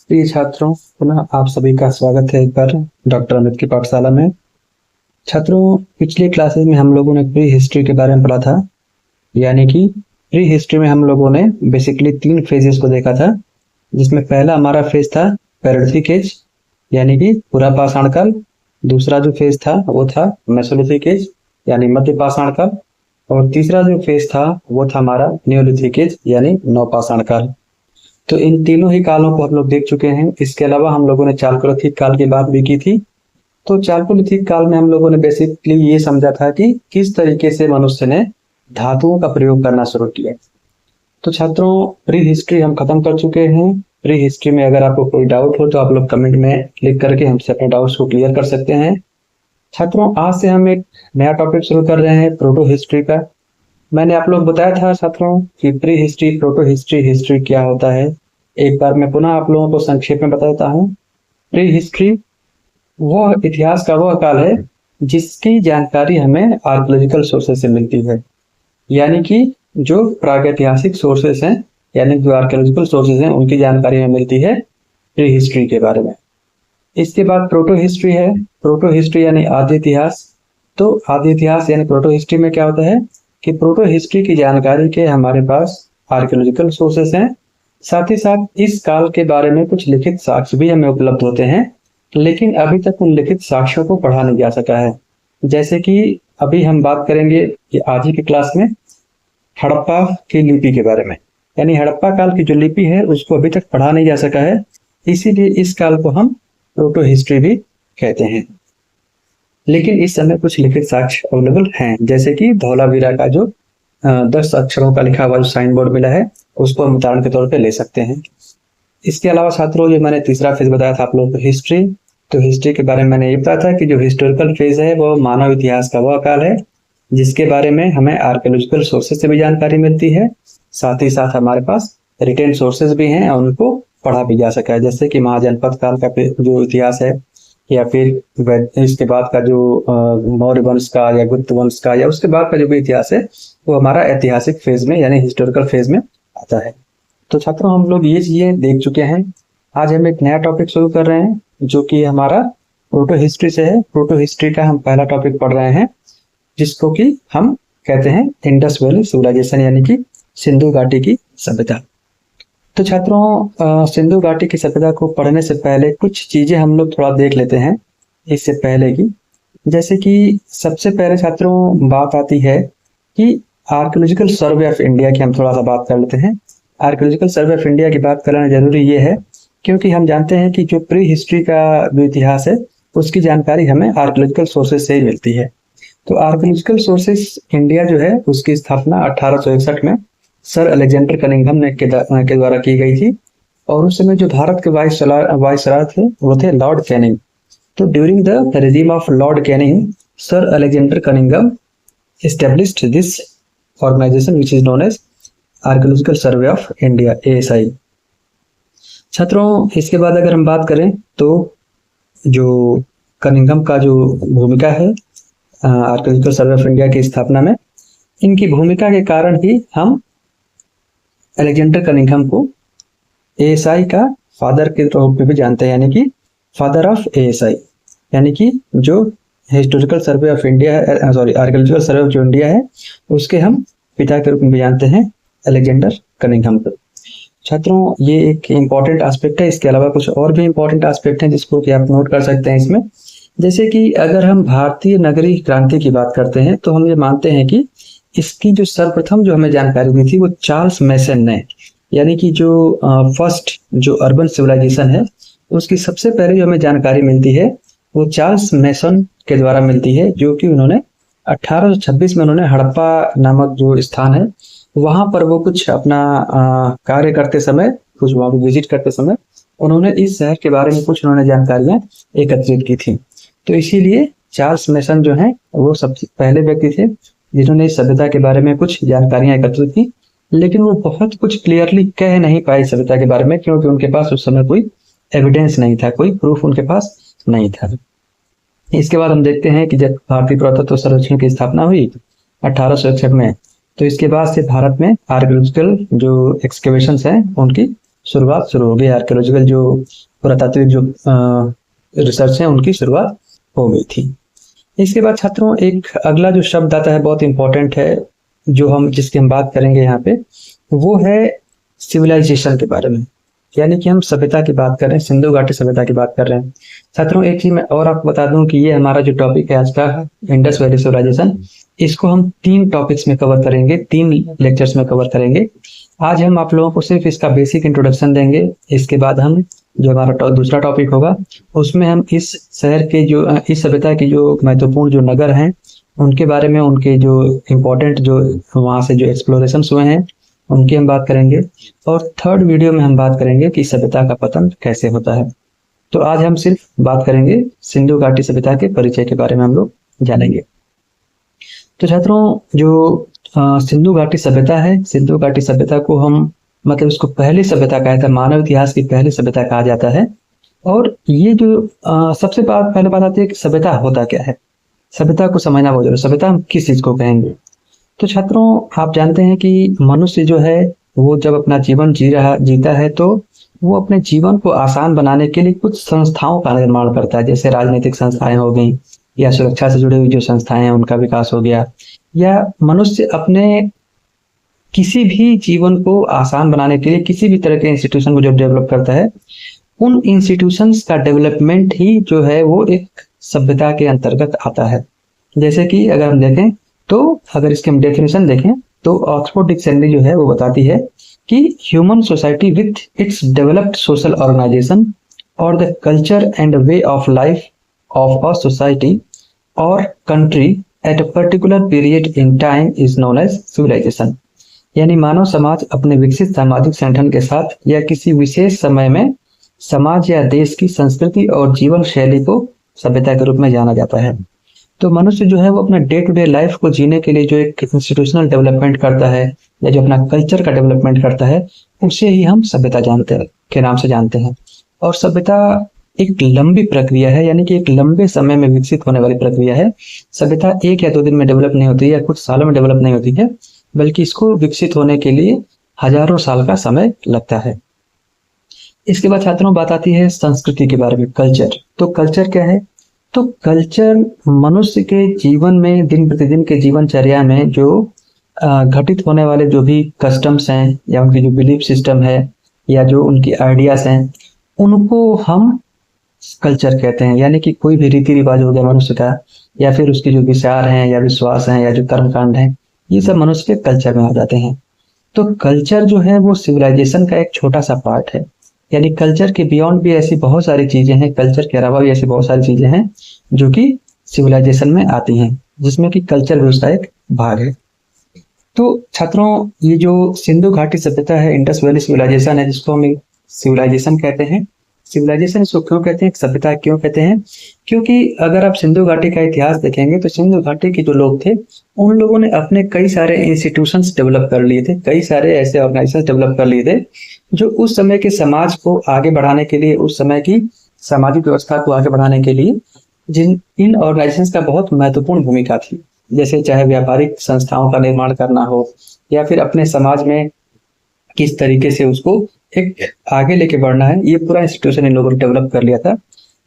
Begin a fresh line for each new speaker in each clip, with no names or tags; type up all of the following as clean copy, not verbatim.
प्रिय छात्रों, पुनः आप सभी का स्वागत है एक बार डॉक्टर अमित की पाठशाला में। छात्रों, पिछली क्लासेस में हम लोगों ने प्री हिस्ट्री के बारे में पढ़ा था। यानी कि प्री हिस्ट्री में हम लोगों ने बेसिकली 3 फेजेस को देखा था, जिसमें पहला हमारा फेज था पैरेडिक एज यानी कि पुरापाषाण काल। दूसरा जो फेज था वो था मेसोलिथिक एज यानी मध्य पाषाण काल। और तीसरा जो फेज था वो था हमारा न्यूलिथिक एज यानी नवपाषाण काल। तो इन तीनों ही कालों को हम लोग देख चुके हैं। इसके अलावा हम लोगों ने चालकोलिथिक काल की बात भी की थी। तो चालकोलिथिक काल में हम लोगों ने बेसिकली ये समझा था कि किस तरीके से मनुष्य ने धातुओं का प्रयोग करना शुरू किया। तो छात्रों, प्री हिस्ट्री हम खत्म कर चुके हैं। प्री हिस्ट्री में अगर आपको कोई डाउट हो तो आप लोग कमेंट में लिख करके हमसे अपने डाउट्स को क्लियर कर सकते हैं। छात्रों, आज से हम एक नया टॉपिक शुरू कर रहे हैं प्रोटो हिस्ट्री का। मैंने आप लोग बताया था छात्रों कि pre history, proto history, history क्या होता है। एक बार मैं पुनः आप लोगों को संक्षेप में बता देता हूँ। प्री हिस्ट्री वह इतिहास का वह काल है जिसकी जानकारी हमें आर्कियोलॉजिकल सोर्सेज से मिलती है। यानी कि जो प्रागैतिहासिक सोर्सेज हैं, यानी जो आर्कियोलॉजिकल सोर्सेज हैं, उनकी जानकारी हमें मिलती है प्री हिस्ट्री के बारे में। इसके बाद प्रोटो हिस्ट्री है। प्रोटो हिस्ट्री यानी आदि इतिहास। तो आदि इतिहास यानी प्रोटो हिस्ट्री में क्या होता है कि प्रोटो हिस्ट्री की जानकारी के हमारे पास आर्कियोलॉजिकल सोर्सेस हैं। साथ ही साथ इस काल के बारे में कुछ लिखित साक्ष्य भी हमें उपलब्ध होते हैं, लेकिन अभी तक उन लिखित साक्ष्यों को पढ़ा नहीं जा सका है। जैसे कि अभी हम बात करेंगे कि आज ही की क्लास में हड़प्पा की लिपि के बारे में, यानी हड़प्पा काल की जो लिपि है उसको अभी तक पढ़ा नहीं जा सका है। इसीलिए इस काल को हम प्रोटो हिस्ट्री भी कहते हैं। लेकिन इस समय कुछ लिखित साक्ष्य अवेलेबल हैं, जैसे कि धौलावीरा का जो 10 अक्षरों का लिखा हुआ जो साइन बोर्ड मिला है, उसको हम उदाहरण के तौर पे ले सकते हैं। इसके अलावा छात्रों, जो मैंने तीसरा फेज बताया था आप लोगों को हिस्ट्री, तो हिस्ट्री के बारे में मैंने ये बताया था कि जो हिस्टोरिकल फेज है वो मानव इतिहास का वह काल है जिसके बारे में हमें आर्कियोलॉजिकल सोर्सेज से भी जानकारी मिलती है। साथ ही साथ हमारे पास रिटेन सोर्सेज भी हैं और उनको पढ़ा भी जा सका है, जैसे कि महाजनपद काल का जो इतिहास है, या फिर इसके बाद का जो मौर्य वंश का या गुप्त वंश का या उसके बाद का जो भी इतिहास है वो हमारा ऐतिहासिक फेज में यानी हिस्टोरिकल फेज में आता है। तो छात्रों, हम लोग ये चीजें देख चुके हैं। आज हम एक नया टॉपिक शुरू कर रहे हैं जो कि हमारा प्रोटो हिस्ट्री से है। प्रोटो हिस्ट्री का हम पहला टॉपिक पढ़ रहे हैं जिसको कि हम कहते हैं इंडस वैली सिविलाइजेशन यानी कि सिंधु घाटी की सभ्यता। तो छात्रों, सिंधु घाटी की सभ्यता को पढ़ने से पहले कुछ चीजें हम लोग थोड़ा देख लेते हैं इससे पहले की। जैसे कि सबसे पहले छात्रों बात आती है कि आर्कियोलॉजिकल सर्वे ऑफ इंडिया की हम थोड़ा सा बात कर लेते हैं। आर्कियोलॉजिकल सर्वे ऑफ इंडिया की बात करना जरूरी ये है क्योंकि हम जानते हैं कि जो प्री हिस्ट्री का जो इतिहास है उसकी जानकारी हमें आर्कियोलॉजिकल सोर्सेज से ही मिलती है। तो आर्कियोलॉजिकल सोर्सेज इंडिया जो है उसकी स्थापना 1861 में सर अलेक्जेंडर कनिंघम ने के द्वारा की गई थी। और उस समय जो भारत के वाइसराय थे वो थे लॉर्ड कैनिंग। तो during the regime of Lord Canning, sir Alexander Cunningham established this organization which is known as archaeological survey of India ASI। छात्रों, इसके बाद अगर हम बात करें तो जो कनिंघम का जो भूमिका है आर्कियोलॉजिकल सर्वे ऑफ इंडिया की स्थापना में, इनकी भूमिका के कारण ही हम अलेक्जेंडर कनिंघम को ASI का फादर के रूप में भी जानते हैं, यानी कि फादर ऑफ ASI, यानी कि जो historical survey of India archaeological survey of जो इंडिया है उसके हम पिता के रूप में भी जानते हैं अलेक्जेंडर कनिंघम को। छात्रों, ये एक इम्पॉर्टेंट एस्पेक्ट है। इसके अलावा कुछ और भी इम्पॉर्टेंट एस्पेक्ट हैं जिसको कि आप नोट कर सकते हैं इसमें। जैसे कि अगर हम भारतीय नगरीय क्रांति की बात करते हैं तो हम ये मानते हैं कि इसकी जो सर्वप्रथम जो हमें जानकारी दी थी वो चार्ल्स मैसन ने, यानी कि जो फर्स्ट जो अर्बन सिविलाइजेशन है उसकी सबसे पहले जो हमें जानकारी मिलती है वो चार्ल्स मैसन के द्वारा मिलती है, जो कि उन्होंने 1826 में उन्होंने हड़प्पा नामक जो स्थान है वहां पर वो कुछ अपना कार्य करते समय, कुछ वहां पर विजिट करते समय उन्होंने इस शहर के बारे में कुछ उन्होंने जानकारियां एकत्रित की थी। तो इसीलिए चार्ल्स मैसन जो है वो सबसे पहले व्यक्ति थे जिन्होंने इस सभ्यता के बारे में कुछ जानकारियां एकत्रित की, लेकिन वो बहुत कुछ क्लियरली कह नहीं पाए सभ्यता के बारे में क्योंकि उनके पास उस समय कोई एविडेंस नहीं था, कोई प्रूफ उनके पास नहीं था। इसके बाद हम देखते हैं कि जब भारतीय पुरातत्व सर्वेक्षण की स्थापना हुई 1861 में, तो इसके बाद से भारत में आर्कियोलॉजिकल जो एक्सकेवेशंस हैं उनकी शुरुआत शुरू हो गई, आर्कियोलॉजिकल जो पुरातात्विक जो रिसर्च है उनकी शुरुआत हो गई थी। इसके बाद छात्रों एक अगला जो शब्द आता है बहुत इंपॉर्टेंट है, जो हम जिसकी हम बात करेंगे यहाँ पे, वो है सिविलाइजेशन के बारे में, यानी कि हम सभ्यता की बात कर रहे हैं, सिंधु घाटी सभ्यता की बात कर रहे हैं। छात्रों एक चीज मैं और आपको बता दूं कि ये हमारा जो टॉपिक है आज का, इंडस वैली सिविलाइजेशन, इसको हम 3 टॉपिक्स में कवर करेंगे, 3 लेक्चर्स में कवर करेंगे। आज हम आप लोगों को सिर्फ इसका बेसिक इंट्रोडक्शन देंगे। इसके बाद हम जो हमारा दूसरा टॉपिक होगा उसमें हम इस शहर के जो इस सभ्यता के जो महत्वपूर्ण जो नगर हैं उनके बारे में, उनके जो इम्पोर्टेंट जो वहाँ से जो एक्सप्लोरेशन हुए हैं उनकी हम बात करेंगे। और थर्ड वीडियो में हम बात करेंगे कि सभ्यता का पतन कैसे होता है। तो आज हम सिर्फ बात करेंगे सिंधु घाटी सभ्यता के परिचय के बारे में हम लोग जानेंगे। तो छात्रों जो सिंधु घाटी सभ्यता है, सिंधु घाटी सभ्यता को हम मतलब इसको पहली सभ्यता कहा जाता है, मानव इतिहास की पहली सभ्यता कहा जाता है। और ये जो सबसे पहले बात आती है कि सभ्यता होता क्या है। सभ्यता को समझना बहुत जरूरी है। सभ्यता हम किस चीज को कहेंगे? तो छात्रों आप जानते हैं कि मनुष्य जो है वो जब अपना जीवन जीता है तो वो अपने जीवन को आसान बनाने के लिए कुछ संस्थाओं का निर्माण करता है, जैसे राजनीतिक संस्थाएं हो गई, या सुरक्षा से जुड़ी हुई जो संस्थाएं हैं उनका विकास हो गया, या मनुष्य अपने किसी भी जीवन को आसान बनाने के लिए किसी भी तरह के इंस्टीट्यूशन को जो डेवलप करता है, उन इंस्टीट्यूशंस का डेवलपमेंट ही जो है वो एक सभ्यता के अंतर्गत आता है। जैसे कि अगर हम देखें तो अगर इसके हम डेफिनेशन देखें तो ऑक्सफोर्ड डिक्शनरी जो है वो बताती है कि human society with its developed social organisation और the culture and way of life of a society और country at a particular period in time is known as civilisation. यानी मानव समाज अपने विकसित सामाजिक संगठन के साथ या किसी विशेष समय में समाज या देश की संस्कृति और जीवन शैली को सभ्यता के रूप में जाना जाता है। तो मनुष्य जो है वो अपना डे टू डे लाइफ को जीने के लिए जो एक इंस्टीट्यूशनल डेवलपमेंट करता है या जो अपना कल्चर का डेवलपमेंट करता है, उसे ही हम सभ्यता जानते हैं के नाम से जानते हैं। और सभ्यता एक लंबी प्रक्रिया है, यानी कि एक लंबे समय में विकसित होने वाली प्रक्रिया है। सभ्यता 1 या 2 दिन में डेवलप नहीं होती है या कुछ सालों में डेवलप नहीं होती है, बल्कि इसको विकसित होने के लिए हजारों साल का समय लगता है। इसके बाद छात्रों बात आती है संस्कृति के बारे में, कल्चर। तो कल्चर क्या है? तो कल्चर मनुष्य के जीवन में, दिन प्रतिदिन के जीवनचर्या में जो घटित होने वाले जो भी कस्टम्स हैं या उनकी जो बिलीफ सिस्टम है या जो उनकी आइडियाज हैं, उनको हम कल्चर कहते हैं। यानी कि कोई भी रीति रिवाज हो गया मनुष्य का, या फिर उसके जो विचार हैं या विश्वास हैं या जो कर्मकांड हैं, ये सब मनुष्य के कल्चर में आ जाते हैं। तो कल्चर जो है वो सिविलाइजेशन का एक छोटा सा पार्ट है। यानी कल्चर के बियॉन्ड भी ऐसी बहुत सारी चीजें हैं, कल्चर के अलावा भी ऐसी बहुत सारी चीजें हैं जो कि सिविलाइजेशन में आती हैं, जिसमें कि कल्चर भी उसका एक भाग है। तो छात्रों ये जो सिंधु घाटी सभ्यता है, इंडस वैली सिविलाइजेशन है, जिसको हम सिविलाइजेशन कहते हैं। सिविलाइजेशन इसको क्यों कहते हैं, सभ्यता क्यों कहते हैं? क्योंकि अगर आप सिंधु घाटी का इतिहास देखेंगे तो सिंधु घाटी के जो लोग थे उन लोगों ने अपने कई सारे इंस्टीट्यूशंस डेवलप कर लिए थे, कई सारे ऐसे ऑर्गेनाइजेशन डेवलप कर लिए थे जो उस समय के समाज को आगे बढ़ाने के लिए, उस समय की सामाजिक व्यवस्था को आगे बढ़ाने के लिए इन ऑर्गेनाइजेशंस का बहुत महत्वपूर्ण भूमिका थी। जैसे चाहे व्यापारिक संस्थाओं का निर्माण करना हो या फिर अपने समाज में किस तरीके से उसको एक आगे लेके बढ़ना है, ये पूरा इंस्टीट्यूशन इन लोगों ने डेवलप कर लिया था।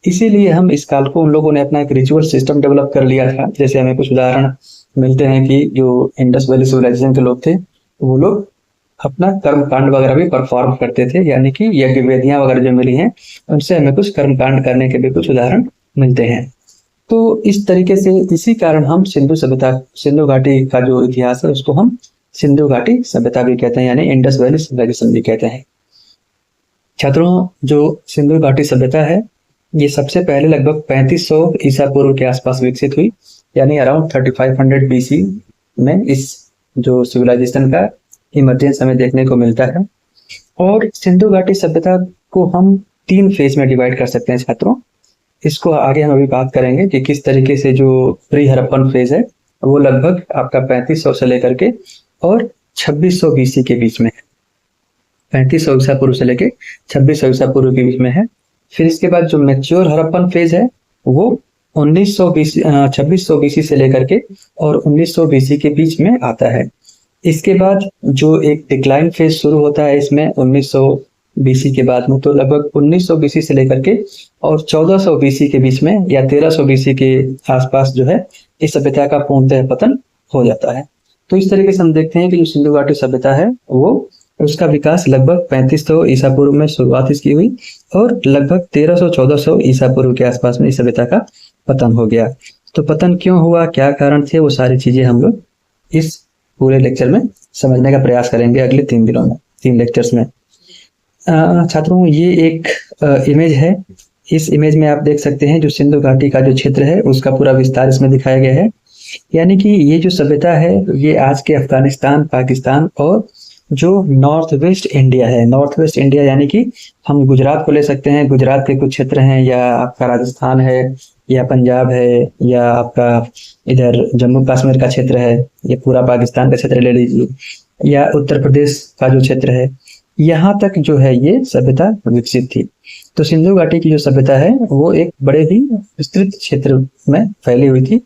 इसीलिए हम इस काल को उन लोगों ने अपना एक रिचुअल सिस्टम डेवलप कर लिया था। जैसे हमें कुछ उदाहरण मिलते हैं कि जो इंडस वैली सिविलाइजेशन के लोग थे वो लोग अपना कर्मकांड वगैरह भी परफॉर्म करते थे, यानी कि यज्ञ वेदियां वगैरह जो मिली हैं उनसे हमें कुछ कर्मकांड करने के भी कुछ उदाहरण मिलते हैं। तो इस तरीके से इसी कारण हम सिंधु घाटी का जो इतिहास है उसको हम सिंधु घाटी सभ्यता भी कहते हैं, यानी इंडस वैली सिविलाइजेशन भी कहते हैं। छात्रों जो सिंधु घाटी सभ्यता है ये सबसे पहले लगभग 3500 ईसा पूर्व के आसपास विकसित हुई, यानी अराउंड 3500 BC में इस जो सिविलाइजेशन का इमर्जेंस हमें देखने को मिलता है। और सिंधु घाटी सभ्यता को हम 3 फेज में डिवाइड कर सकते हैं छात्रों। इसको आगे हम अभी बात करेंगे कि किस तरीके से जो प्री हड़प्पन फेज है वो लगभग आपका 3500 से लेकर के और 2600 BC के बीच में है। 3500 ईसा पूर्व से लेके 2600 ईसा पूर्व के बीच में है। फिर इसके बाद जो मैच्योर हड़प्पन फेज है वो 2600 BC से लेकर के और 1900 BC के बीच में आता है। इसके बाद जो एक डिक्लाइन फेज शुरू होता है इसमें 1900 बीसी के बाद में, तो लगभग 1900 बीसी से लेकर के और 1400 बीसी के बीच में या 1300 बीसी के आसपास जो है इस सभ्यता का पूर्णतः पतन हो जाता है। तो इस तरीके से हम देखते हैं कि जो सिंधु घाटी सभ्यता है वो उसका विकास लगभग 3500 ईसा पूर्व में शुरुआत इसकी हुई और लगभग 1300-1400 ईसा पूर्व के आसपास में इस सभ्यता का पतन हो गया। तो पतन क्यों हुआ, क्या कारण थे, वो सारी चीजें हम लोग इस पूरे लेक्चर में समझने का प्रयास करेंगे अगले 3 दिनों में, 3 लेक्चर्स में। छात्रों, ये एक इमेज है। इस इमेज में आप देख सकते हैं जो सिंधु घाटी का जो क्षेत्र है उसका पूरा विस्तार इसमें दिखाया गया है। यानी कि ये जो सभ्यता है ये आज के अफगानिस्तान, पाकिस्तान और जो नॉर्थ वेस्ट इंडिया है, नॉर्थ वेस्ट इंडिया यानी कि हम गुजरात को ले सकते हैं, गुजरात के कुछ क्षेत्र हैं, या आपका राजस्थान है, या पंजाब है, या आपका इधर जम्मू कश्मीर का क्षेत्र है, या पूरा पाकिस्तान का क्षेत्र ले लीजिए, या उत्तर प्रदेश का जो क्षेत्र है, यहाँ तक जो है ये सभ्यता विकसित थी। तो सिंधु घाटी की जो सभ्यता है वो एक बड़े ही विस्तृत क्षेत्र में फैली हुई थी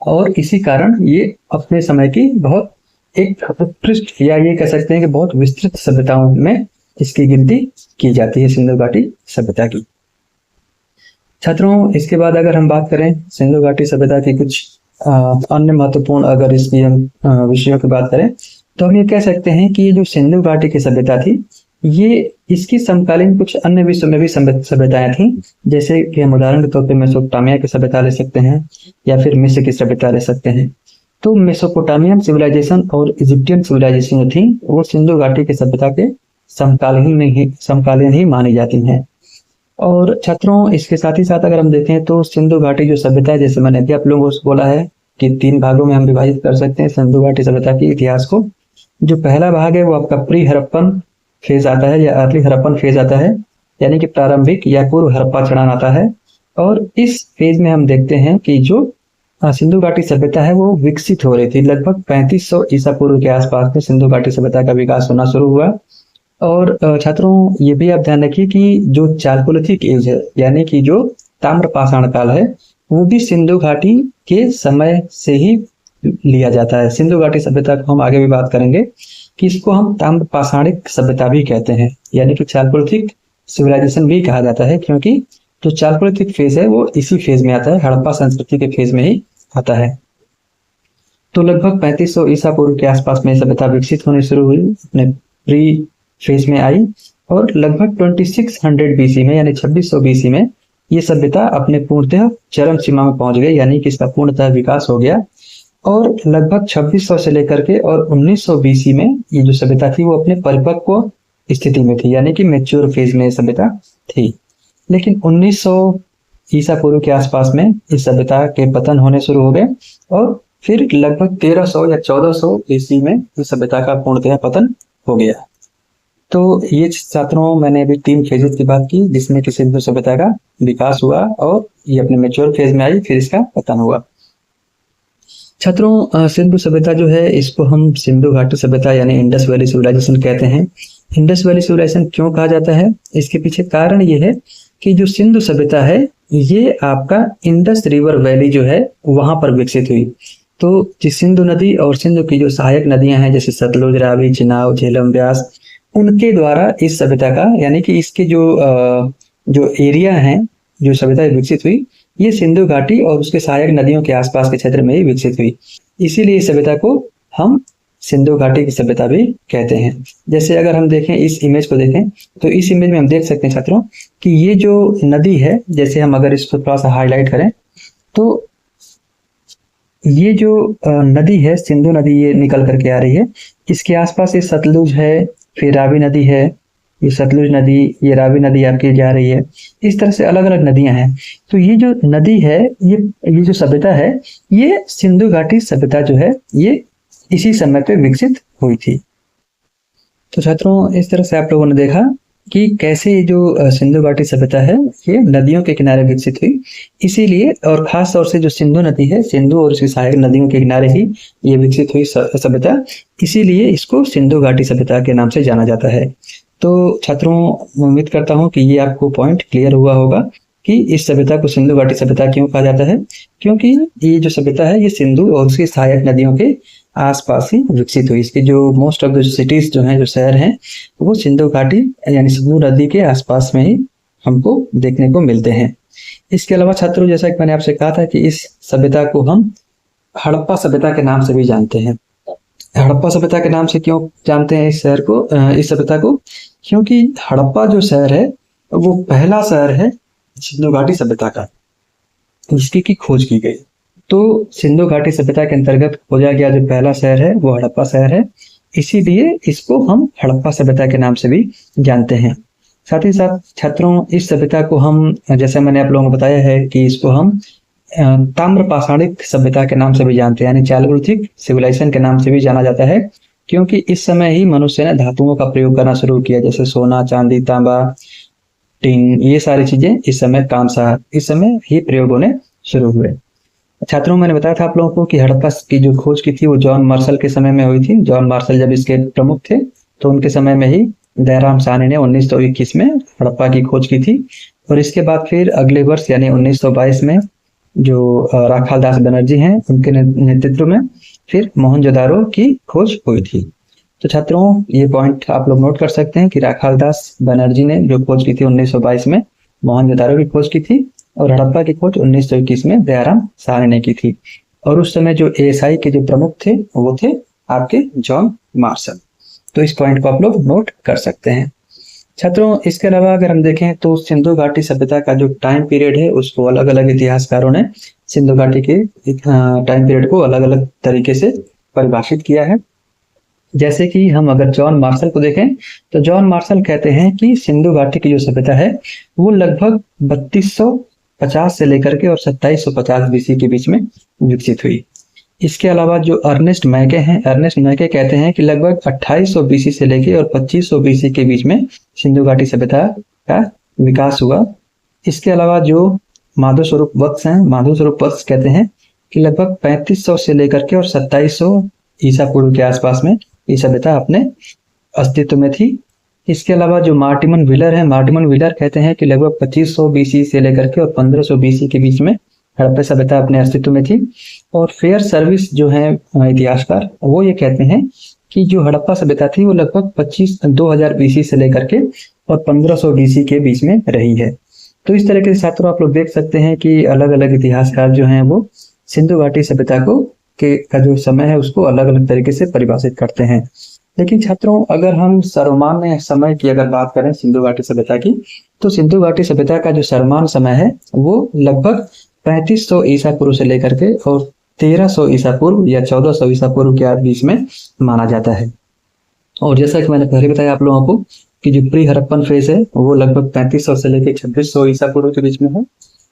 और इसी कारण ये अपने समय की बहुत एक उत्कृष्ट, या ये कह सकते हैं कि बहुत विस्तृत सभ्यताओं में इसकी गिनती की जाती है सिंधु घाटी सभ्यता की। छात्रों, इसके बाद अगर हम बात करें सिंधु घाटी सभ्यता की कुछ अन्य महत्वपूर्ण अगर इसकी हम विषयों की बात करें तो हम ये कह सकते हैं कि ये जो सिंधु घाटी की सभ्यता थी ये इसकी समकालीन कुछ अन्य विश्व में भी सभ्यताएं थी। जैसे कि हम उदाहरण के तौर पे मेसोपोटामिया की सभ्यता ले सकते हैं या फिर मिस्र की सभ्यता ले सकते हैं। तो मेसोपोटामियन सिविलाइजेशन और इजिप्टियन सिविलाइजेशन जो थी वो सिंधु घाटी की सभ्यता के समकालीन ही मानी जाती हैं। और छात्रों, इसके साथ ही साथ अगर हम देखें तो सिंधु घाटी जो सभ्यता है, जैसे मैंने अभी आप लोगों को बोला है कि 3 भागों में हम विभाजित कर सकते हैं सिंधु घाटी सभ्यता के इतिहास को। जो पहला भाग है वो आपका प्री हड़प्पन फेज आता है या अर्ली हड़प्पन फेज आता है, यानी कि प्रारंभिक या पूर्व हड़प्पा चढ़ान आता है। और इस फेज में हम देखते हैं कि जो सिंधु घाटी सभ्यता है वो विकसित हो रही थी। लगभग 3500 ईसा पूर्व के आसपास में सिंधु घाटी सभ्यता का विकास होना शुरू हुआ। और छात्रों, ये भी आप ध्यान रखिए कि जो चालकोलिथिक एज है यानी कि जो ताम्र पाषाण काल है वो भी सिंधु घाटी के समय से ही लिया जाता है। सिंधु घाटी सभ्यता को हम आगे भी बात करेंगे कि इसको हम ताम्र पाषाणिक सभ्यता भी कहते हैं, यानी कि चालकोलिथिक सिविलाइजेशन भी कहा जाता है, क्योंकि जो चालकोलिथिक फेज है वो इसी फेज में आता है, हड़प्पा संस्कृति के फेज में ही आता है। तो लगभग 3500 ईसा पूर्व के आसपास में सभ्यता विकसित होनी शुरू हुई, अपने प्री फेज में आई और लगभग 2600 बीसी में यानी 2600 बीसी में ये सभ्यता अपने पूर्णतः चरम सीमा में पहुंच गई, यानी कि इसका पूर्णतः विकास हो गया। और लगभग 2600 से लेकर के और 1900 बीसी में ये जो सभ्यता थी वो अपने परिपक्व स्थिति में थी, यानी कि मैच्योर फेज में सभ्यता थी। लेकिन 1900 ईसा पूर्व के आसपास में इस सभ्यता के पतन होने शुरू हो गए और फिर लगभग 1300 या 1400 ईस्वी में इस सभ्यता का पूर्णतः पतन हो गया। तो ये छात्रों, मैंने अभी 3 फेजेस की बात की जिसमें कि सिंधु सभ्यता का विकास हुआ और ये अपने मैच्योर फेज में आई, फिर इसका पतन हुआ। छात्रों, सिंधु सभ्यता जो है इसको हम सिंधु घाटी सभ्यता यानी इंडस वैली सिविलाइजेशन कहते हैं। इंडस वैली सिविलाइजेशन क्यों कहा जाता है, इसके पीछे कारण ये है कि जो सिंधु सभ्यता है ये आपका इंडस रिवर वैली जो है वहां पर विकसित हुई। तो जिस सिंधु नदी और सिंधु की जो सहायक नदियां हैं जैसे सतलुज, रावी, चिनाब, झेलम, ब्यास, उनके द्वारा इस सभ्यता का यानी कि इसके जो एरिया है जो सभ्यता विकसित हुई ये सिंधु घाटी और उसके सहायक नदियों के आसपास के क्षेत्र में ही विकसित हुई। इसीलिए इस सभ्यता को हम सिंधु घाटी की सभ्यता भी कहते हैं। जैसे अगर हम देखें इस इमेज को देखें तो इस इमेज में हम देख सकते हैं छात्रों कि ये जो नदी है, जैसे हम अगर इसको थोड़ा सा हाईलाइट करें तो ये जो नदी है सिंधु नदी ये निकल करके आ रही है। इसके आसपास ये सतलुज है, फिर रावी नदी है, ये सतलुज नदी, ये रावी नदी आपकी जा रही है। इस तरह से अलग अलग नदियां हैं। तो ये जो नदी है ये जो सभ्यता है ये सिंधु घाटी सभ्यता जो है ये इसी समय पे विकसित हुई थी। तो छात्रों, इस तरह से आप लोगों ने देखा कि कैसे जो सिंधु घाटी सभ्यता है ये नदियों के किनारे विकसित हुई। इसीलिए और खास तौर से जो सिंधु नदी है, सिंधु और उसकी सहायक नदियों के किनारे ही ये विकसित हुई सभ्यता, इसीलिए इसको सिंधु घाटी सभ्यता के नाम से जाना जाता है। तो छात्रों, उम्मीद करता हूँ कि ये आपको पॉइंट क्लियर हुआ होगा कि इस सभ्यता को सिंधु घाटी सभ्यता क्यों कहा जाता है, क्योंकि ये जो सभ्यता है ये सिंधु और उसकी सहायक नदियों के आसपास ही विकसित हुई। इसके जो मोस्ट ऑफ द सिटीज जो हैं, जो शहर हैं, वो सिंधु घाटी यानी सिंधु नदी के आसपास में ही हमको देखने को मिलते हैं। इसके अलावा छात्रों, जैसा कि मैंने आपसे कहा था कि इस सभ्यता को हम हड़प्पा सभ्यता के नाम से भी जानते हैं। हड़प्पा सभ्यता के नाम से क्यों जानते हैं इस शहर को, इस सभ्यता को? क्योंकि हड़प्पा जो शहर है वो पहला शहर है सिंधु घाटी सभ्यता का जिसकी की खोज की गई। तो सिंधु घाटी सभ्यता के अंतर्गत खोजा गया जो पहला शहर है वो हड़प्पा शहर है, इसीलिए इसको हम हड़प्पा सभ्यता के नाम से भी जानते हैं। साथ ही साथ छात्रों, इस सभ्यता को हम, जैसे मैंने आप लोगों को बताया है कि इसको हम ताम्र पाषाणिक सभ्यता के नाम से भी जानते हैं, यानी चालुलिथिक सिविलाइजेशन के नाम से भी जाना जाता है, क्योंकि इस समय ही मनुष्य ने धातुओं का प्रयोग करना शुरू किया, जैसे सोना, चांदी, तांबा, टीन, ये सारी चीजें इस समय ही प्रयोग होने शुरू हुए। छात्रों, मैंने बताया था आप लोगों को कि हड़प्पा की जो खोज की थी वो जॉन मार्शल के समय में हुई थी। जॉन मार्शल जब इसके प्रमुख थे तो उनके समय में ही दयाराम साहनी ने 1921 में हड़प्पा की खोज की थी, और इसके बाद फिर अगले वर्ष यानी 1922 में जो राखाल दास बनर्जी हैं उनके नेतृत्व में फिर मोहनजोदारो की खोज हुई थी। तो छात्रों, ये पॉइंट आप लोग नोट कर सकते हैं कि राखाल दास बनर्जी ने जो खोज की थी 1922 में, मोहनजोदारो की खोज की थी, और हड़प्पा की खोज 1921 में दयाराम साहनी ने की थी। और उस समय जो एएसआई के जो प्रमुख थे वो थे आपके जॉन मार्शल। तो इस पॉइंट को आप लोग नोट कर सकते हैं। छात्रों, इसके अलावा अगर हम देखें तो सिंधु घाटी सभ्यता का जो टाइम पीरियड है उसको अलग अलग इतिहासकारों ने सिंधु घाटी के टाइम पीरियड को अलग अलग तरीके से परिभाषित किया है। जैसे कि हम अगर जॉन मार्शल को देखें तो जॉन मार्शल कहते हैं कि सिंधु घाटी की जो सभ्यता है वो लगभग 3250 से लेकर के और 2750 बीसी के बीच में विकसित हुई। इसके अलावा जो अर्नेस्ट मैके हैं, अर्नेस्ट मैके कहते हैं कि लगभग 2800 बीसी से लेकर और 2500 बीसी के बीच में सिंधु घाटी सभ्यता का विकास हुआ। इसके अलावा जो माधव स्वरूप वत्स हैं, माधव स्वरूप वत्स कहते हैं कि लगभग 3500 से लेकर के और 2700 ईसा पूर्व के आसपास में ये सभ्यता अपने अस्तित्व में थी। इसके अलावा जो मार्टिमन व्हीलर है, मार्टिमन व्हीलर कहते हैं कि लगभग 2500 बीसी से लेकर के और 1500 बीसी के बीच में हड़प्पा सभ्यता अपने अस्तित्व में थी। और फेयर सर्विस जो है इतिहासकार, वो ये कहते हैं कि जो हड़प्पा सभ्यता थी वो लगभग 2000 बीसी से लेकर के और 1500 बीसी के बीच में रही है। तो इस तरह के छात्रों आप लोग देख सकते हैं कि अलग अलग इतिहासकार जो हैं वो सिंधु घाटी सभ्यता को का जो समय है उसको अलग अलग तरीके से परिभाषित करते हैं। लेकिन छात्रों, अगर हम सर्वमान्य समय की अगर बात करें सिंधु घाटी सभ्यता की, तो सिंधु घाटी सभ्यता का जो सर्वमान्य समय है वो लगभग 3500 ईसा पूर्व से लेकर के और 1300 ईसा पूर्व या 1400 ईसा पूर्व के बीच में माना जाता है। और जैसा कि मैंने पहले बताया आप लोगों को कि जो प्री हड़प्पन फेज है वो लगभग 3500 से लेकर 2600 ईसा पूर्व के बीच में है।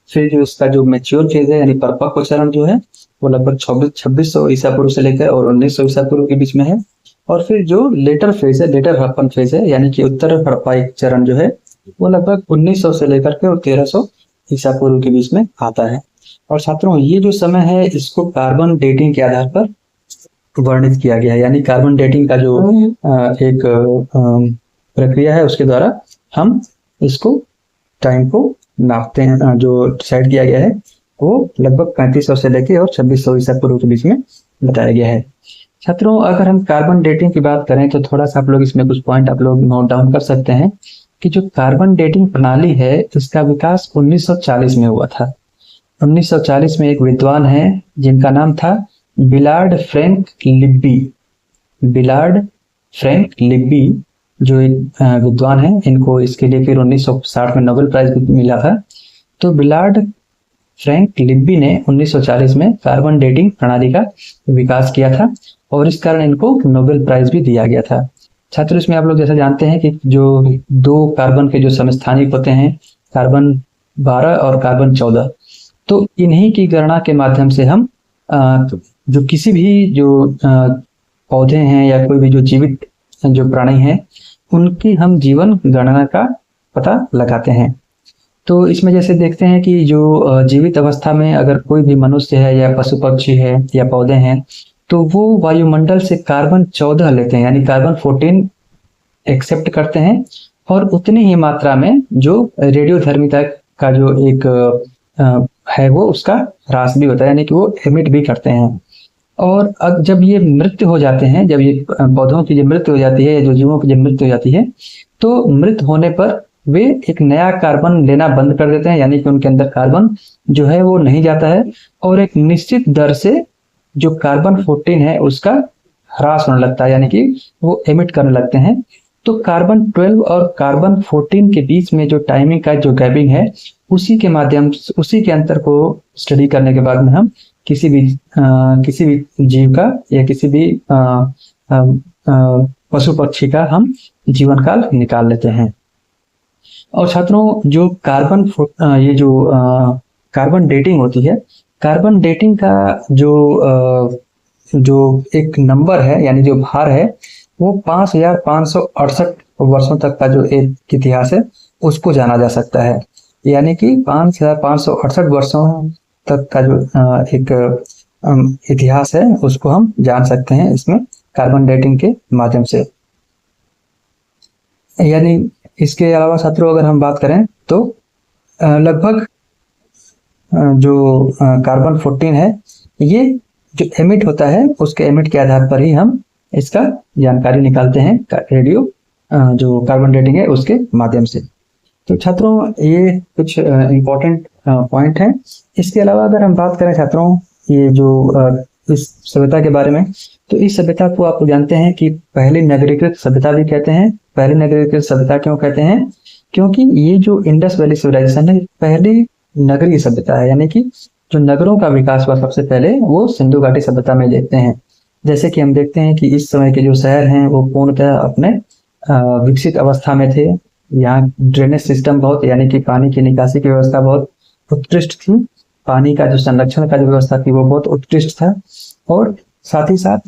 फिर जो इसका जो मैच्योर फेज है यानी परिपक्व चरण जो है वो लगभग 2600 ईसा पूर्व से लेकर और 1900 ईसा पूर्व के बीच में है। और फिर जो लेटर फेज है, लेटर हड़प्पन फेज है यानी कि उत्तर हड़प्पाई चरण जो है वो लगभग 1900 से लेकर के और 1300 ईसा पूर्व के बीच में आता है। और छात्रों, ये जो समय है इसको कार्बन डेटिंग के आधार पर वर्णित किया गया है, यानी कार्बन डेटिंग का जो एक प्रक्रिया है उसके द्वारा हम इसको टाइम को नापते हैं। जो डिसाइड किया गया है वो लगभग 3500 से लेकर और 2600 ईसा पूर्व के बीच में बताया गया है। छात्रों, अगर हम कार्बन डेटिंग की बात करें तो थोड़ा सा आप लोग इसमें कुछ पॉइंट आप लोग नोट डाउन कर सकते हैं कि जो कार्बन डेटिंग प्रणाली है इसका विकास 1940 में हुआ था। 1940 में एक विद्वान है जिनका नाम था बिलार्ड फ्रैंक लिब्बी। बिलार्ड फ्रैंक लिब्बी जो एक विद्वान है, इनको इसके लिए फिर 1960 में नोबेल प्राइज भी मिला था। तो बिलार्ड फ्रैंक लिब्बी ने 1940 में कार्बन डेटिंग प्रणाली का विकास किया था और इस कारण इनको नोबेल प्राइज भी दिया गया था। छात्रों, इसमें आप लोग जैसा जानते हैं कि जो दो कार्बन के जो समस्थानिक होते हैं, कार्बन 12 और कार्बन 14, तो इन्हीं की गणना के माध्यम से हम जो किसी भी जो पौधे हैं या कोई भी जो जीवित जो प्राणी हैं उनकी हम जीवन गणना का पता लगाते हैं। तो इसमें जैसे देखते हैं कि जो जीवित अवस्था में अगर कोई भी मनुष्य है या पशु पक्षी है या पौधे हैं तो वो वायुमंडल से कार्बन 14 लेते हैं, यानी कार्बन 14 एक्सेप्ट करते हैं और उतनी ही मात्रा में जो रेडियोधर्मिता का जो एक है वो उसका ह्रास भी होता है, यानी कि वो एमिट भी करते हैं। और जब ये मृत्यु हो जाते हैं, जब ये पौधों की जब मृत्यु हो जाती है या जो जीवों की जब मृत्यु हो जाती है, तो मृत होने पर वे एक नया कार्बन लेना बंद कर देते हैं, यानी कि उनके अंदर कार्बन जो है वो नहीं जाता है, और एक निश्चित दर से जो कार्बन 14 है उसका ह्रास होने लगता है, यानी कि वो एमिट करने लगते हैं। तो कार्बन 12 और कार्बन 14 के बीच में जो टाइमिंग का जो गैपिंग है, उसी के माध्यम से, उसी के अंतर को स्टडी करने के बाद में हम किसी भी जीव का या किसी भी पशु पक्षी का हम जीवन काल निकाल लेते हैं। और छात्रों, जो कार्बन डेटिंग होती है, कार्बन डेटिंग का जो एक नंबर है, यानी जो भार है, वो 5568 वर्षों तक का जो एक इतिहास है उसको जाना जा सकता है। यानी कि 5568 वर्षों तक का जो एक इतिहास है उसको हम जान सकते हैं इसमें कार्बन डेटिंग के माध्यम से। यानी इसके अलावा छात्रों अगर हम बात करें तो लगभग जो कार्बन 14 है, ये जो एमिट होता है उसके एमिट के आधार पर ही हम इसका जानकारी निकालते हैं रेडियो जो कार्बन डेटिंग है उसके माध्यम से। तो छात्रों, ये कुछ इम्पोर्टेंट पॉइंट हैं। इसके अलावा अगर हम बात करें छात्रों, ये जो इस सभ्यता के बारे में, तो इस सभ्यता को आप जानते हैं कि पहली नगरीकृत सभ्यता भी कहते हैं। पहली नगरीकृत सभ्यता क्यों कहते हैं? क्योंकि ये जो इंडस वैली सिविलाइजेशन है पहली नगरीय सभ्यता है, यानी कि जो नगरों का विकास हुआ सबसे पहले वो सिंधु घाटी सभ्यता में देखते हैं। जैसे कि हम देखते हैं कि इस समय के जो शहर हैं वो पूर्णतः अपने विकसित अवस्था में थे। यहाँ ड्रेनेज सिस्टम बहुत, यानी कि पानी की निकासी की व्यवस्था बहुत उत्कृष्ट थी। पानी का जो संरक्षण का जो व्यवस्था थी वो बहुत उत्कृष्ट था, और साथ ही साथ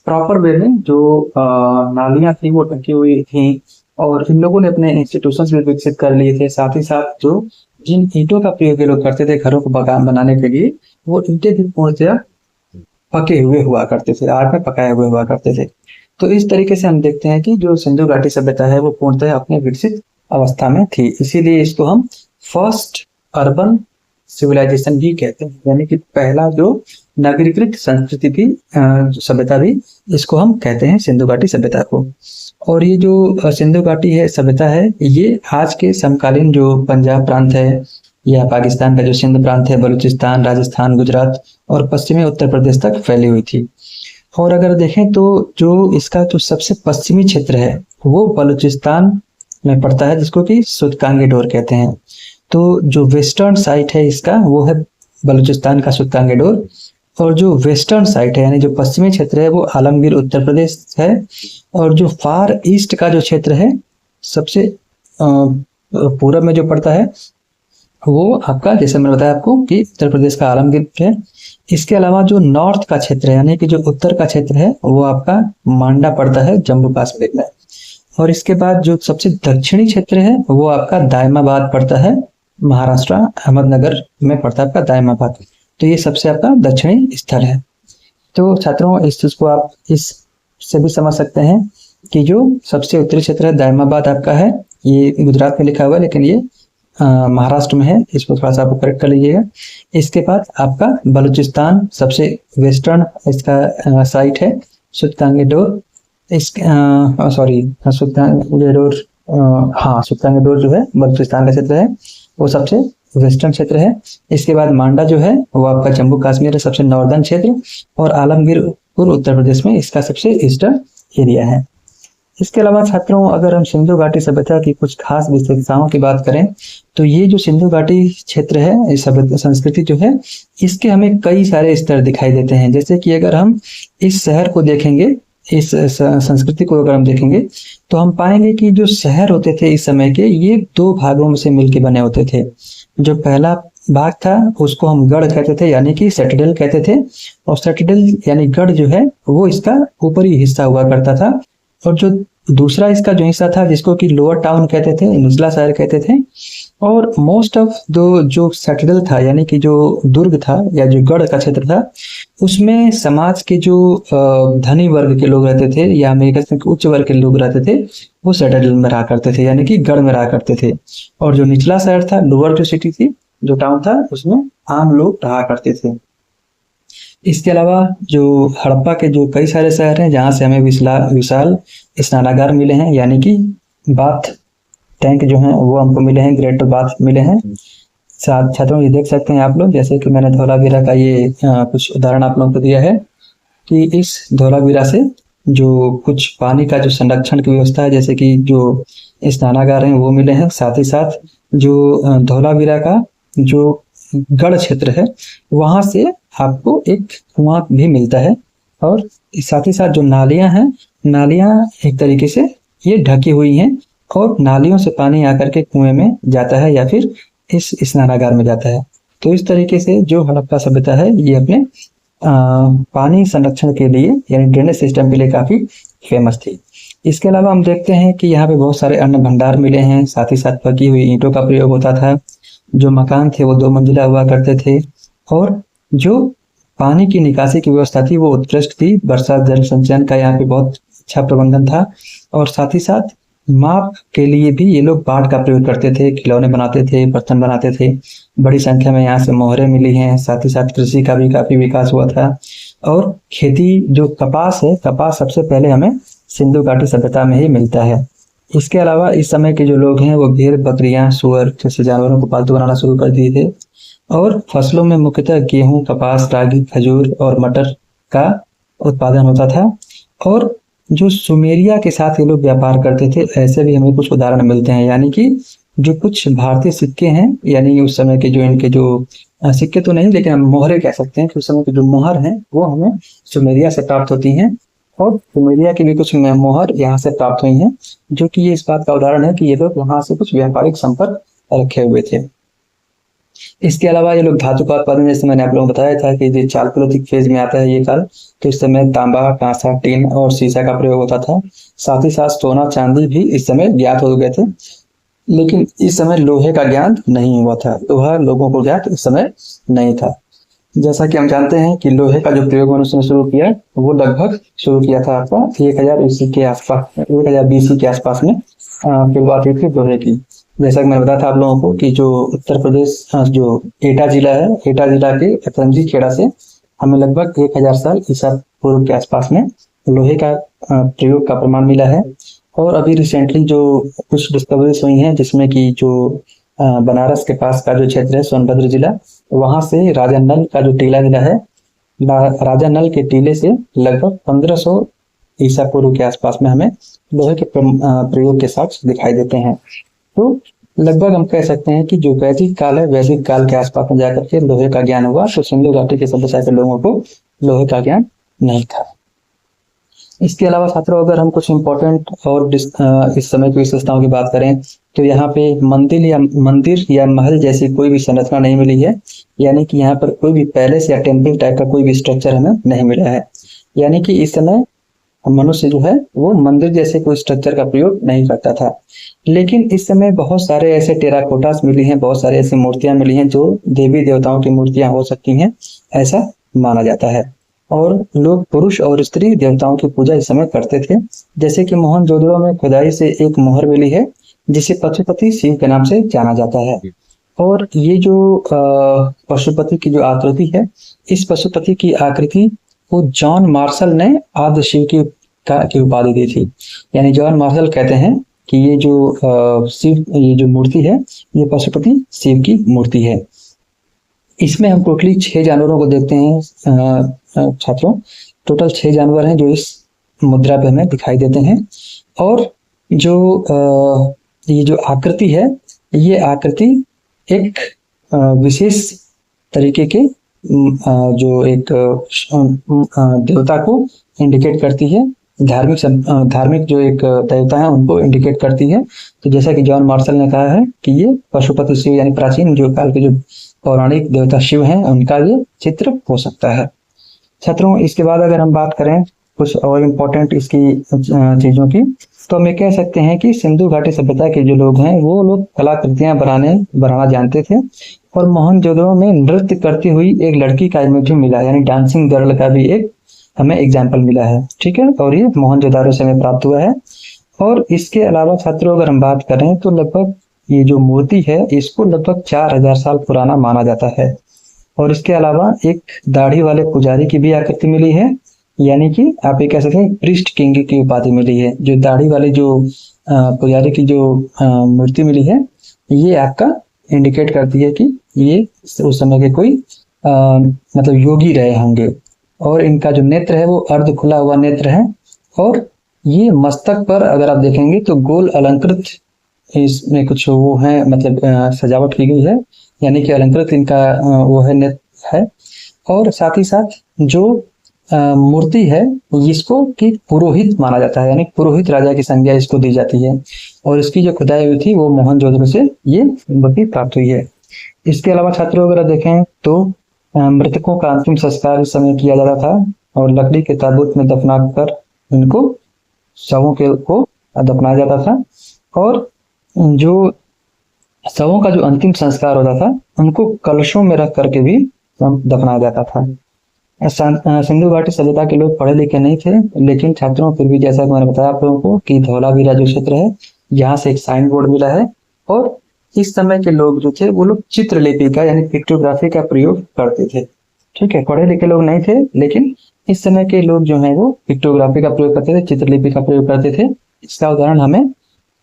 प्रॉपर वे में जो नालियां थी वो टंकी हुई थी, और इन लोगों ने अपने इंस्टीट्यूशंस भी विकसित कर लिए थे। साथ ही साथ जो जिन ईंटों का प्रयोग ये लोग करते थे घरों को बनाने के लिए, वो ईंटें भी पूर्णतः पके हुए हुआ करते थे, आग में पकाए हुए हुआ करते थे। तो इस तरीके से हम देखते हैं कि जो सिंधु घाटी सभ्यता है वो पूर्णतः अपने विकसित अवस्था में थी, इसीलिए इसको हम फर्स्ट अर्बन सिविलाइजेशन भी कहते हैं, यानी कि पहला जो नगरीकृत संस्कृति थी, सभ्यता भी, इसको हम कहते हैं सिंधु घाटी सभ्यता को। और ये जो सिंधु घाटी है सभ्यता है, ये आज के समकालीन जो पंजाब प्रांत है या पाकिस्तान का जो सिंध प्रांत है, बलूचिस्तान, राजस्थान, गुजरात और पश्चिमी उत्तर प्रदेश तक फैली हुई थी। और अगर देखें तो जो इसका जो सबसे पश्चिमी क्षेत्र है वो बलूचिस्तान में पड़ता है, जिसको कि सुतकांगी डोर कहते हैं। तो जो वेस्टर्न साइड है इसका वो है बलूचिस्तान का सुतकांगी डोर, और जो वेस्टर्न साइड है यानी जो पश्चिमी क्षेत्र है वो आलमगीर उत्तर प्रदेश है, और जो फार ईस्ट का जो क्षेत्र है सबसे पूरब में जो पड़ता है वो आपका, जैसे मैंने बताया आपको कि उत्तर प्रदेश का आलमगीर है। इसके अलावा जो नॉर्थ का क्षेत्र है यानी कि जो उत्तर का क्षेत्र है वो आपका मांडा पड़ता है जम्मू कश्मीर में। और इसके बाद जो सबसे दक्षिणी क्षेत्र है वो आपका दायमाबाद पड़ता है, महाराष्ट्र अहमदनगर में पड़ता है आपका दायमाबाद। तो ये सबसे आपका दक्षिणी स्थल है। तो छात्रों, इस चीज को आप इससे भी समझ सकते हैं कि जो सबसे उत्तरी क्षेत्र है दायमाबाद आपका है, ये गुजरात में लिखा हुआ है लेकिन ये महाराष्ट्र में है, इसको थोड़ा सा आप करेक्ट कर लीजिएगा। इसके बाद आपका बलूचिस्तान सबसे वेस्टर्न इसका साइट है, सुतकांगी डोर। सुतकांगी डोर जो है बलूचिस्तान का क्षेत्र है, वो सबसे वेस्टर्न क्षेत्र है। इसके बाद मांडा जो है वो आपका जम्मू कश्मीर है, सबसे नॉर्दर्न क्षेत्र, और आलमगीरपुर उत्तर प्रदेश में इसका सबसे ईस्टर्न एरिया है। इसके अलावा छात्रों, अगर हम सिंधु घाटी सभ्यता की कुछ खास विशेषताओं की बात करें तो ये जो सिंधु घाटी क्षेत्र है, सभ्यता संस्कृति जो है, इसके हमें कई सारे स्तर दिखाई देते हैं। जैसे कि अगर हम इस शहर को देखेंगे, इस संस्कृति को अगर हम देखेंगे तो हम पाएंगे कि जो शहर होते थे इस समय के, ये दो भागों में से मिलकर बने होते थे। जो पहला भाग था उसको हम गढ़ कहते थे, यानी कि सेटडल कहते थे, और सेटडल यानी गढ़ जो है वो इसका ऊपरी हिस्सा हुआ करता था। और जो दूसरा इसका जो हिस्सा था जिसको कि लोअर टाउन कहते थे, निचला शहर कहते थे। और मोस्ट ऑफ जो सेटडल था यानी कि जो दुर्ग था या जो गढ़ का क्षेत्र था, उसमें समाज के जो धनी वर्ग के लोग रहते थे या अमेरिका के उच्च वर्ग के लोग रहते थे, वो सेटडल में रहा करते थे, यानी कि गढ़ में रहा करते थे। और जो निचला शहर था, लोअर जो सिटी थी, जो टाउन था, उसमें आम लोग रहा करते थे। इसके अलावा जो हड़प्पा के जो कई सारे शहर हैं जहाँ से हमें विशाल स्नानागार मिले हैं, यानी कि बाथ टैंक जो हैं वो हमको मिले हैं, ग्रेटर बाथ मिले हैं। साथ छात्रों ये देख सकते हैं आप लोग, जैसे कि मैंने धौलावीरा का ये कुछ उदाहरण आप लोगों को दिया है कि इस धौलावीरा से जो कुछ पानी का जो संरक्षण की व्यवस्था है, जैसे कि जो स्नानागार हैं वो मिले हैं। साथ ही साथ जो धौलावीरा का जो गढ़ क्षेत्र है वहां से आपको एक कुआं भी मिलता है, और साथ ही साथ जो नालियां हैं, नालियां एक तरीके से ये ढकी हुई हैं और नालियों से पानी आकर के कुएं में जाता है या फिर इस स्नानागार में जाता है। तो इस तरीके से जो हड़प्पा सभ्यता है ये अपने पानी संरक्षण के लिए यानी ड्रेनेज सिस्टम के लिए काफी फेमस थी। इसके अलावा हम देखते हैं कि यहाँ पे बहुत सारे अन्न भंडार मिले हैं, साथ ही साथ पकी हुई ईंटों का प्रयोग होता था। जो मकान थे वो 2 मंजिला हुआ करते थे, और जो पानी की निकासी की व्यवस्था थी वो उत्कृष्ट थी। वर्षा जल संचयन का यहाँ पे बहुत अच्छा प्रबंधन था, और साथ ही साथ माप के लिए भी ये लोग बाढ़ का प्रयोग करते थे, खिलौने बनाते थे, बर्तन बनाते थे। बड़ी संख्या में यहाँ से मोहरें मिली हैं। साथ ही साथ कृषि का भी काफी विकास हुआ था, और खेती जो कपास है, कपास सबसे पहले हमें सिंधु घाटी सभ्यता में ही मिलता है। इसके अलावा इस समय के जो लोग हैं वो भेड़, बकरियां, सुअर जैसे जानवरों को पालतू बनाना शुरू कर दिए थे, और फसलों में मुख्यतः गेहूं, कपास, रागी, खजूर और मटर का उत्पादन होता था। और जो सुमेरिया के साथ ये लोग व्यापार करते थे, ऐसे भी हमें कुछ उदाहरण मिलते हैं। यानी कि जो कुछ भारतीय सिक्के हैं, यानी उस समय के जो इनके जो सिक्के तो नहीं लेकिन हम मोहरे कह सकते हैं कि उस समय की जो मोहर हैं वो हमें सुमेरिया से प्राप्त होती हैं, और सुमेरिया की भी कुछ मोहर यहाँ से प्राप्त हुई हैं, जो कि ये इस बात का उदाहरण है कि ये लोग वहां से कुछ व्यापारिक संपर्क रखे हुए थे। इसके अलावा ये लोग धातु का उत्पादन, जैसे मैंने आप लोगों को बताया था कि जो चालकोलिथिक फेज में आता है ये काल, तो इस समय तांबा, कांसा, टीन और शीशा का प्रयोग होता था। साथ ही साथ सोना, चांदी भी इस समय ज्ञात हो गए थे, लेकिन इस समय लोहे का ज्ञान नहीं हुआ था। लोहा लोगों को ज्ञात इस समय नहीं था। जैसा कि हम जानते हैं कि लोहे का जो प्रयोग मनुष्य ने शुरू किया वो लगभग शुरू किया था आपका 1000 ईस्वी के आसपास, 1000 बीसी के आसपास में शुरुआत हुई थी लोहे की। जैसा कि मैंने बताया था आप लोगों को कि जो उत्तर प्रदेश जो एटा जिला है, एटा जिला के अतरंगी खेड़ा से हमें लगभग 1000 साल ईसा पूर्व के आसपास में लोहे का प्रयोग का प्रमाण मिला है। और अभी रिसेंटली जो कुछ डिस्कवरीज हुई हैं, जिसमें कि जो बनारस के पास का जो क्षेत्र है सोनभद्र जिला, वहां से राजा नल का जो टीला मिला है, राजा नल के टीले से लगभग 1500 ईसा पूर्व के आसपास में हमें लोहे के प्रयोग के साक्ष्य दिखाई देते हैं। तो लगभग हम कह सकते हैं कि जो वैदिक काल है, वैदिक काल के आसपास में जाकर के लोहे का ज्ञान हुआ, तो सिंधु घाटी के सभ्यता के लोगों को लोहे का ज्ञान नहीं था। इसके अलावा छात्रों अगर हम कुछ इम्पोर्टेंट और इस समय की विशेषताओं की बात करें, तो यहाँ पे मंदिर या महल जैसी कोई भी संरचना नहीं मिली है। यानी कि यहाँ पर कोई भी पैलेस या टेम्पल टाइप का कोई भी स्ट्रक्चर हमें नहीं मिला है। यानी कि इस समय मनुष्य जो है वो मंदिर जैसे कोई स्ट्रक्चर का प्रयोग नहीं करता था। लेकिन इस समय बहुत सारे ऐसे टेराकोटास मिली हैं, बहुत सारे ऐसी मूर्तियां मिली हैं जो देवी देवताओं की मूर्तियां हो सकती हैं, ऐसा माना जाता है। और लोग पुरुष और स्त्री देवताओं की पूजा इस समय करते थे। जैसे कि मोहनजोदड़ो में खुदाई से एक मोहर मिली है जिसे पशुपति शिव के नाम से जाना जाता है। और ये जो पशुपति की जो आकृति है, इस पशुपति की आकृति को जॉन मार्शल ने आद्य शिव की उपाधि दी थी। यानी जॉन मार्शल कहते हैं कि ये जो मूर्ति है ये पशुपति शिव की मूर्ति है। इसमें हम टोटली 6 जानवरों को देखते हैं छात्रों। टोटल 6 जानवर हैं जो इस मुद्रा पे हमें दिखाई देते हैं। और जो ये जो आकृति है, ये आकृति एक विशेष तरीके के जो एक देवता को इंडिकेट करती है। धार्मिक जो एक देवता है उनको इंडिकेट करती है। तो जैसा कि जॉन मार्शल ने कहा है कि ये पशुपति शिव यानी प्राचीन जो काल के जो पौराणिक देवता शिव हैं उनका ये चित्र हो सकता है। छात्रों इसके बाद अगर हम बात करें कुछ और इम्पोर्टेंट इसकी चीजों की, तो हम ये कह सकते हैं कि सिंधु घाटी सभ्यता के जो लोग हैं वो लोग कलाकृतियां बनाना जानते थे। और मोहनजोदड़ो में नृत्य करती हुई एक लड़की का इमेज भी मिला, यानी डांसिंग गर्ल का भी एक हमें एग्जाम्पल मिला है। ठीक है, और ये मोहनजोदड़ो से हमें प्राप्त हुआ है। और इसके अलावा छात्रों अगर हम बात करें तो लगभग ये जो मूर्ति है इसको लगभग 4000 साल पुराना माना जाता है। और इसके अलावा एक दाढ़ी वाले पुजारी की भी आकृति मिली है, यानी कि आप ये कह सकते हैं प्रीस्ट किंग की उपाधि मिली है। जो दाढ़ी वाले जो पुजारी की जो मूर्ति मिली है, ये आपका इंडिकेट करती है कि ये उस समय के कोई मतलब योगी रहे होंगे। और इनका जो नेत्र है वो अर्ध खुला हुआ नेत्र है, और ये मस्तक पर अगर आप देखेंगे तो गोल अलंकृत इसमें कुछ वो है, मतलब सजावट की गई है, यानी कि अलंकृत इनका वो है नेत्र है। और साथ ही साथ जो मूर्ति है इसको कि पुरोहित माना जाता है, यानी पुरोहित राजा की संज्ञा इसको दी जाती है। और इसकी जो खुदाई हुई थी वो मोहनजोदड़ो से ये मूर्ति प्राप्त हुई है। इसके अलावा छात्रों अगर देखें तो मृतकों का अंतिम संस्कार इस समय किया जाता था, और लकड़ी के ताबूत में दफना कर इनको शवों के को दफनाया जाता था। और जो शवों का जो अंतिम संस्कार होता था उनको कलशों में रख करके भी दफनाया जाता था। सिंधु घाटी सभ्यता के लोग पढ़े लिखे नहीं थे, लेकिन छात्रों फिर भी जैसा कि मैंने बताया आप लोगों को कि धौलावीरा जो क्षेत्र है यहाँ से एक साइन बोर्ड मिला है। और इस समय के लोग जो थे वो लोग चित्रलिपि का यानी पिक्टोग्राफी का प्रयोग करते थे। ठीक है, पढ़े लिखे लोग नहीं थे, लेकिन इस समय के लोग जो है वो पिक्टोग्राफी का प्रयोग करते थे, चित्रलिपि का प्रयोग करते थे। इसका उदाहरण हमें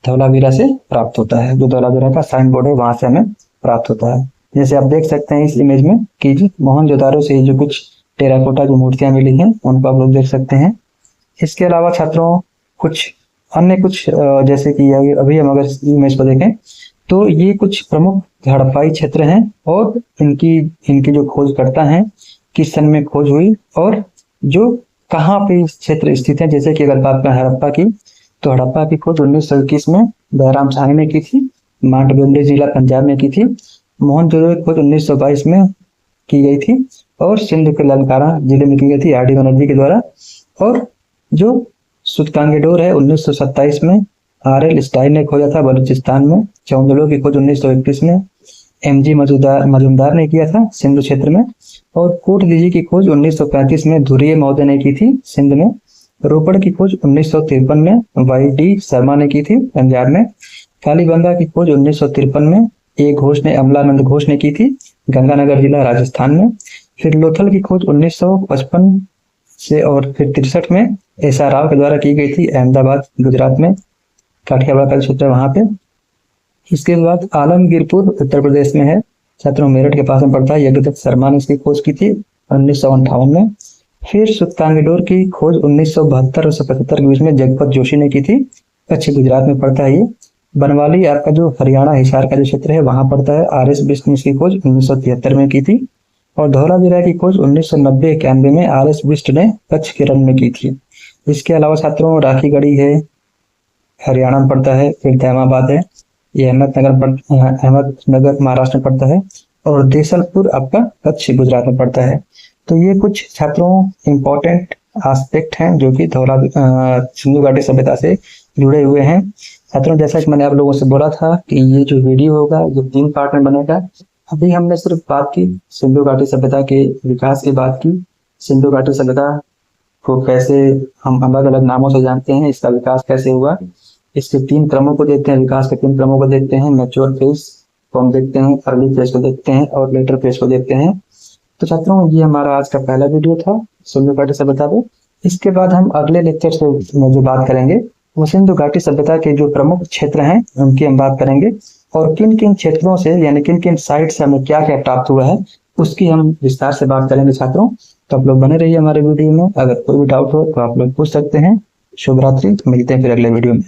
धौलावीरा से प्राप्त होता है। जो धौलावीरा का साइन बोर्ड है वहां से हमें प्राप्त होता है। जैसे आप देख सकते हैं इस इमेज में कि मोहनजोदारो से जो कुछ टेराकोटा जो मूर्तियां मिली हैं उनको आप लोग देख सकते हैं। इसके अलावा छात्रों कुछ अन्य कुछ जैसे कि अभी हम अगर इमेज को देखें तो ये कुछ प्रमुख हड़प्पाई क्षेत्र हैं, और इनकी जो खोजकर्ता हैं किस सन में खोज हुई और जो कहाँ पे क्षेत्र स्थित है। जैसे कि अगर बात करें हड़प्पा की, तो हड़प्पा की खोज 1921 में दयाराम साहनी ने की थी, मांटबेंडे जिला पंजाब में की थी। मोहनजोदड़ो की खोज 1922 में की गई थी, और सिंध के ललकारा जिले में की गई थी आर डी बनर्जी के द्वारा। और जो सूतकांगेडोर है 1927 में आर एल स्टाइन ने खोजा था बलूचिस्तान में। चौंदड़ो की खोज 1921 में एम जी मजूमदार ने किया था सिंधु क्षेत्र में। और कोटदीजी की खोज 1935 में धुरिये महोदय ने की थी सिंध में। रोपड़ की खोज 1953 में वाई डी शर्मा ने की थी पंजाब में। कालीबंगा की खोज 1953 में ए घोष ने अमलानंद घोष ने की थी गंगानगर जिला राजस्थान में। फिर लोथल की खोज 1955 से और फिर 63 में एस आर राव के द्वारा की गई थी अहमदाबाद गुजरात में, काठियावाड़ का क्षेत्र वहां पे। इसके बाद आलमगीरपुर उत्तर प्रदेश में है, छात्रों मेरठ के पास में पड़ता है। यज्ञदत्त शर्मा ने इसकी खोज की थी 1958 में। फिर सूतकांगेडोर की खोज 1972 और 1975 के बीच में जगपत जोशी ने की थी, पश्चिम गुजरात में पड़ता है ये। बनवाली आपका जो हरियाणा हिसार का जो क्षेत्र है वहां पड़ता है। आर एस बिष्ट ने इसकी खोज 1973 में की थी। और धौलावीरा की खोज 1990-91 में आर एस बिष्ट ने कच्छ के रण में की थी। इसके अलावा छात्रों राखीगढ़ी है हरियाणा में पड़ता है। फिर दैमाबाद है, ये अहमदनगर महाराष्ट्र में पड़ता है। और देसलपुर आपका कच्छ गुजरात में पड़ता है। तो ये कुछ छात्रों इंपॉर्टेंट एस्पेक्ट हैं जो कि सिंधु घाटी सभ्यता से जुड़े हुए हैं। छात्रों जैसा कि मैंने आप लोगों से बोला था कि ये जो वीडियो होगा ये 3 पार्ट में बनेगा। अभी हमने सिर्फ बात की सिंधु घाटी सभ्यता के विकास की बात की, सिंधु घाटी सभ्यता को कैसे हम अलग अलग नामों से जानते हैं, इसका विकास कैसे हुआ, इसके 3 क्रमों को देखते हैं, विकास के 3 क्रमों को देखते हैं। मैच्योर फेज को हम देखते हैं, अर्ली फेज को देखते हैं और लेटर फेज को देखते हैं। तो छात्रों ये हमारा आज का पहला वीडियो था सिंधु घाटी सभ्यता पे। इसके बाद हम अगले लेक्चर से जो बात करेंगे वो सिंधु घाटी सभ्यता के जो प्रमुख क्षेत्र हैं उनकी हम बात करेंगे, और किन किन क्षेत्रों से यानी किन किन साइट से हमें क्या क्या प्राप्त हुआ है उसकी हम विस्तार से बात करेंगे छात्रों। तो आप लोग बने रहिए हमारे वीडियो में। अगर कोई भी डाउट हो तो आप लोग पूछ सकते हैं। शुभ रात्रि, मिलते हैं फिर अगले वीडियो में।